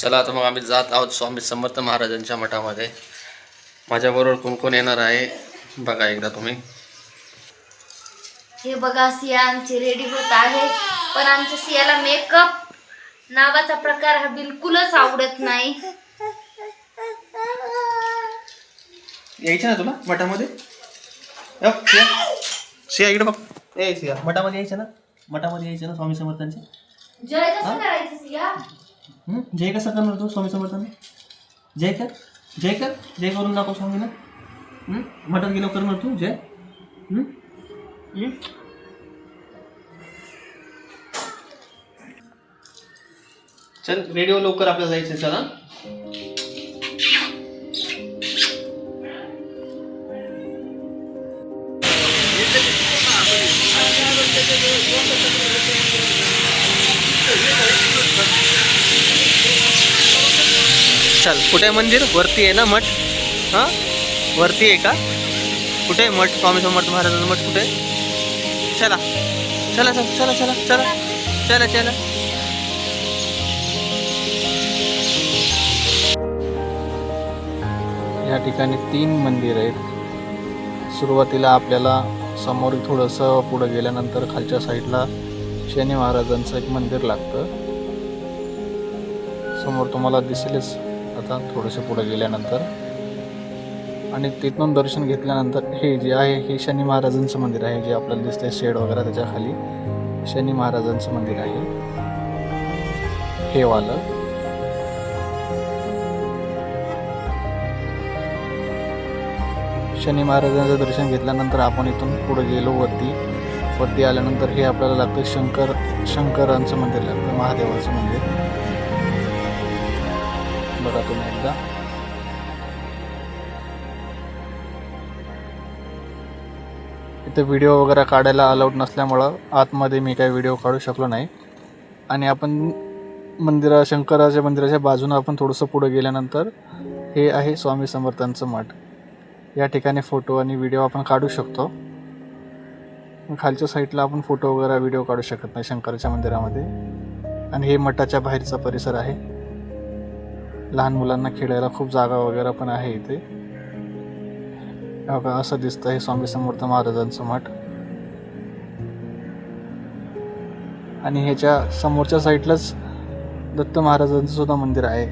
चला आता मग आम्ही जात आहोत स्वामी समर्थ महाराजांच्या मठामध्ये. माझ्याबरोबर कोण कोण येणार आहे बघा एकदा तुम्ही. हे बघा, सिया आमची रेडी होत आहे, पण आमच्या सियाला मेकअप नावाचा प्रकार हा बिलकुलच आवडत नाही. यायचं ना तुला मठामध्ये? सिया इकडे बघ. ए सिया, मठामध्ये यायचं ना? मठामध्ये यायचं ना स्वामी समर्थांच्या? जय कसं करायचं सिया? जय कसा करणार तू स्वामी समर्थांना? जय कर, जय कर, जय करून दाखव स्वामीला. मठात गेलो करणार तू जय? चल रेडिओ लवकर आपल्याला जायचं. चला चल. कुठे आहे मंदिर? वरती आहे ना मठ? हां वरती आहे का? कुठे आहे मठ? स्वामी समर्थ महाराजांचा मठ कुठे आहे? चला चला चला चला चला चला चला. या ठिकाणी 3 मंदिर आहेत. सुरुवातीला आपल्याला समोर थोडंसं पुढे गेल्यानंतर खालच्या साईडला शनी महाराजांचं एक मंदिर लागतं. समोर तुम्हाला दिसेलच आता थोडंसं पुढे गेल्यानंतर. आणि तिथून दर्शन घेतल्यानंतर हे जे आहे हे शनी महाराजांचं मंदिर आहे, जे आपल्याला दिसतंय शेड वगैरे त्याच्या खाली शनी महाराजांचं मंदिर आहे हे वालं. शनी महाराजांचं दर्शन घेतल्यानंतर आपण इथून पुढे गेलो वरती आल्यानंतर हे आपल्याला लागतं शंकरांचं मंदिर लागतं, महादेवाचं मंदिर. बघा तुम्ही एकदा. इथे व्हिडिओ वगैरे काढायला अलाउड नसल्यामुळं आतमध्ये मी काही व्हिडिओ काढू शकलो नाही. आणि आपण शंकराच्या मंदिराच्या बाजूनं आपण थोडंसं पुढे गेल्यानंतर हे आहे स्वामी समर्थांचं मठ. या ठिकाणी फोटो आणि व्हिडिओ आपण काढू शकतो. खालच्या साईडला आपण फोटो वगैरे व्हिडिओ काढू शकत नाही शंकराच्या मंदिरामध्ये. आणि हे मठाच्या बाहेरचा परिसर आहे. लहान मुलांना खेळायला खूप जागा वगैरे पण आहे इथे. बघा असं दिसतं हे स्वामी समर्थ महाराजांचं मठ. आणि ह्याच्या समोरच्या साईडलाच दत्त महाराजांचं सुद्धा मंदिर आहे.